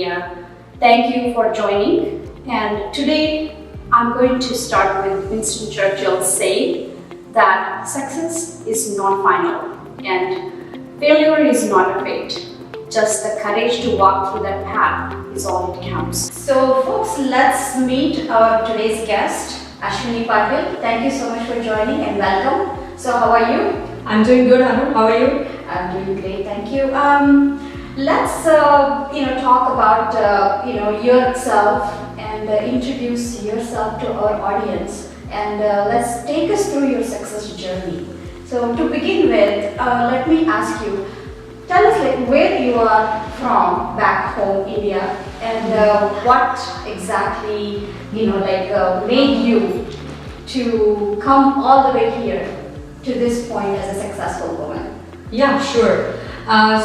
Media. Thank you for joining. And today I'm going to start with Winston Churchill saying that success is not final and failure is not a fate. Just the courage to walk through that path is all it counts. So folks, let's meet our today's guest, Ashwini Patil. Thank you so much for joining and welcome. So how are you? I'm doing good, Anu. How are you? I'm doing great, thank you. Let's talk about yourself and introduce yourself to our audience, and let's take us through your success journey. So to begin with, let me ask you, tell us where you are from back home, India, and what exactly made you to come all the way here to this point as a successful woman. Yeah, sure.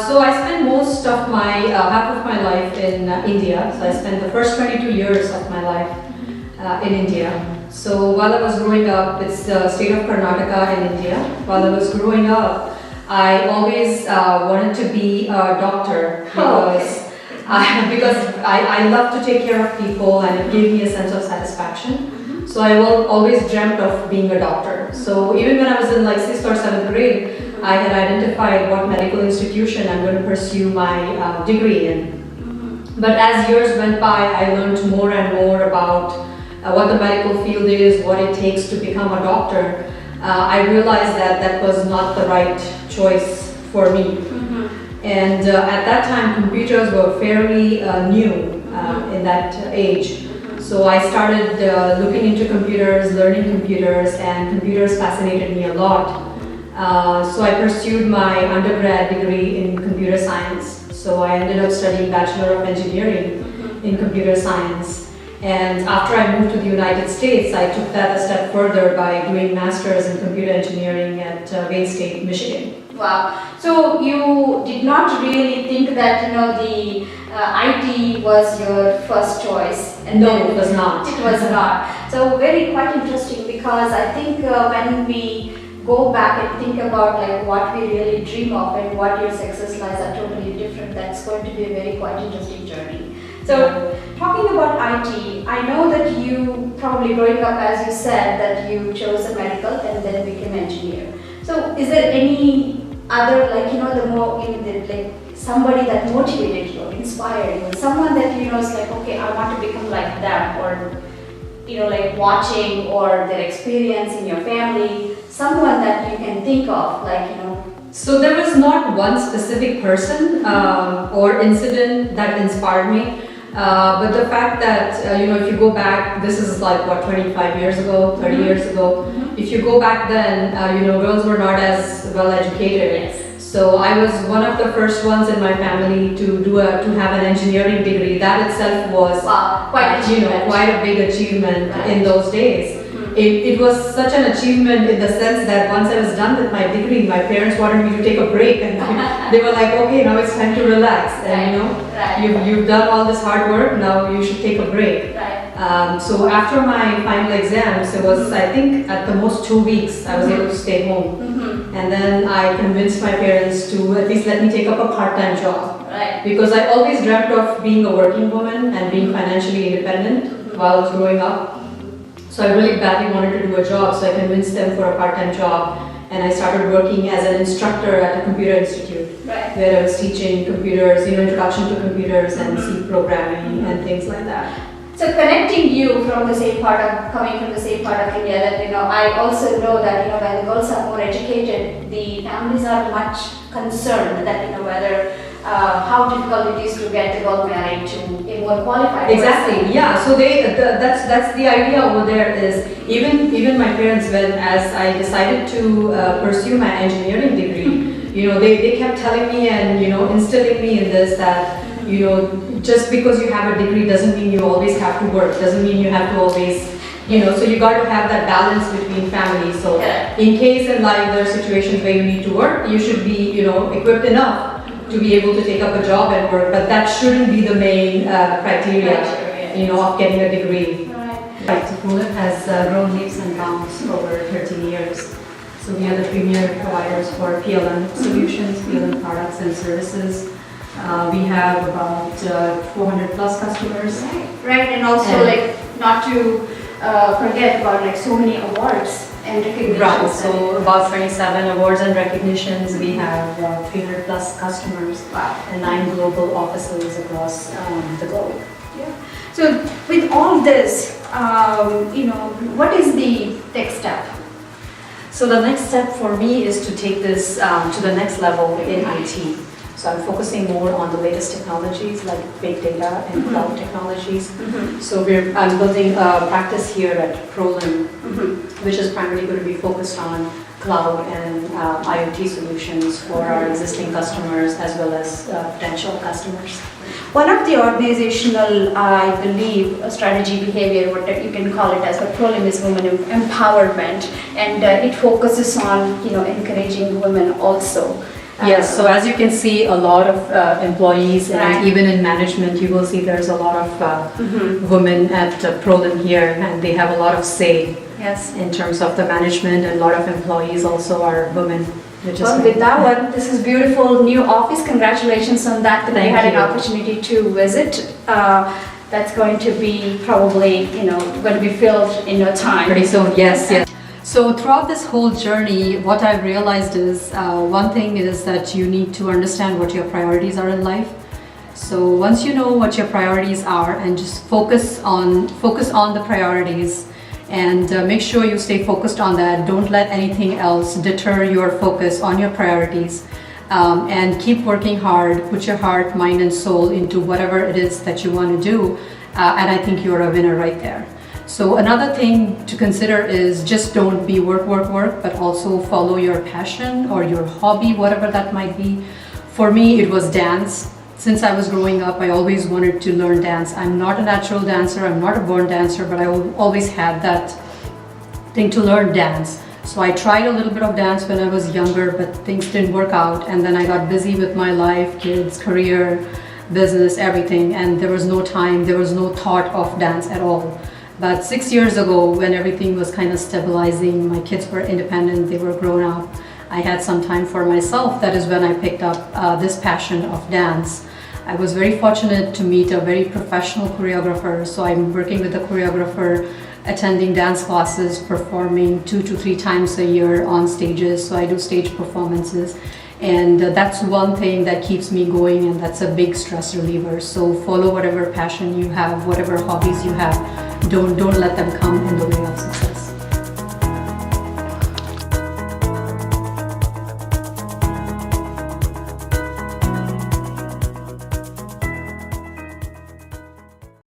So I spent most of my half of my life in India. So I spent the first 22 years of my life in India. So while I was growing up, it's the state of Karnataka in India. While I was growing up, I always wanted to be a doctor because I love to take care of people and it gave me a sense of satisfaction. So I always dreamt of being a doctor. So even when I was in 6th or 7th grade, I had identified what medical institution I'm going to pursue my degree in. But as years went by, I learned more and more about what the medical field is, what it takes to become a doctor. I realized that was not the right choice for me. And at that time, computers were fairly new in that age. So I started looking into computers, learning computers, and computers fascinated me a lot. So I pursued my undergrad degree in computer science. So I ended up studying Bachelor of Engineering in computer science. And after I moved to the United States, I took that a step further by doing Masters in Computer Engineering at Wayne State, Michigan. Wow. So you did not really think that the IT was your first choice? And no, it was not. It was not. So quite interesting, because I think when we go back and think about what we really dream of and what your success lies are totally different, that's going to be a quite interesting journey. So talking about IT, I know that you probably growing up, as you said, that you chose a medical and then became an engineer. So is there any other somebody that motivated you or inspired you, someone that is okay, I want to become like them, or watching or their experience in your family, someone that you can think of So there was not one specific person or incident that inspired me, but the fact that if you go back, this is 25 years ago, 30 years ago. If you go back then, girls were not as well educated. Yes. So I was one of the first ones in my family to have an engineering degree. That itself was quite a big achievement in those days. It was such an achievement in the sense that once I was done with my degree, my parents wanted me to take a break, and they were like, okay, now it's time to relax, and you've done all this hard work, now you should take a break. So after my final exams, it was, I think, at the most 2 weeks I was able to stay home. And then I convinced my parents to at least let me take up a part-time job. Because I always dreamt of being a working woman and being financially independent while I was growing up. So I really badly wanted to do a job, so I convinced them for a part-time job, and I started working as an instructor at a computer institute, where I was teaching computers, introduction to computers and C programming and things like that. So connecting you from the same part of, coming from the same part of India, that I also know that when the girls are more educated, the families are much concerned that whether how difficult it is to get the girl married to a more qualified person. Exactly, yeah. So that's the idea over there is even my parents, as I decided to pursue my engineering degree, they kept telling me and instilling me in this that just because you have a degree doesn't mean you always have to work, doesn't mean you have to always so you got to have that balance between families. So in case in life there are situations where you need to work, you should be equipped enough to be able to take up a job and work, but that shouldn't be the main criteria, of getting a degree. Prolim has grown leaps and bounds over 13 years. So we are the premier providers for PLM solutions, PLM products and services. We have about 400 plus customers. Right, and also like not to forget about like so many awards and recognitions. Right, so about 27 awards and recognitions. We have 300 plus customers. Wow. And 9 global offices across the globe. Yeah. So with all this, what is the next step? So the next step for me is to take this to the next level in IT. So I'm focusing more on the latest technologies like big data and cloud technologies. So I'm building a practice here at Prolim, which is primarily going to be focused on cloud and IoT solutions for our existing customers as well as potential customers. One of the organizational, I believe, strategy behavior, what you can call it as, but Prolim is women empowerment, and it focuses on encouraging women also. Yes, so as you can see, a lot of employees and even in management, you will see there's a lot of women at Prolim here, and they have a lot of say. Yes. In terms of the management, and a lot of employees also are women. Well, with that one, this is beautiful new office. Congratulations on that. That we had an opportunity to visit. That's going to be probably going to be filled in no time. Pretty soon, yes, yes. So throughout this whole journey, what I've realized is one thing is that you need to understand what your priorities are in life. So once you know what your priorities are, and just focus on the priorities, and make sure you stay focused on that. Don't let anything else deter your focus on your priorities, and keep working hard. Put your heart, mind and soul into whatever it is that you want to do, and I think you're a winner right there. So another thing to consider is just don't be work, but also follow your passion or your hobby, whatever that might be. For me, it was dance. Since I was growing up, I always wanted to learn dance. I'm not a natural dancer, I'm not a born dancer, but I always had that thing to learn dance. So I tried a little bit of dance when I was younger, but things didn't work out. And then I got busy with my life, kids, career, business, everything. And there was no time, there was no thought of dance at all. But 6 years ago, when everything was kind of stabilizing, my kids were independent, they were grown up, I had some time for myself. That is when I picked up this passion of dance. I was very fortunate to meet a very professional choreographer. So I'm working with a choreographer, attending dance classes, performing 2 to 3 times a year on stages. So I do stage performances. And that's one thing that keeps me going, and that's a big stress reliever. So follow whatever passion you have, whatever hobbies you have. Don't let them come in the way of success.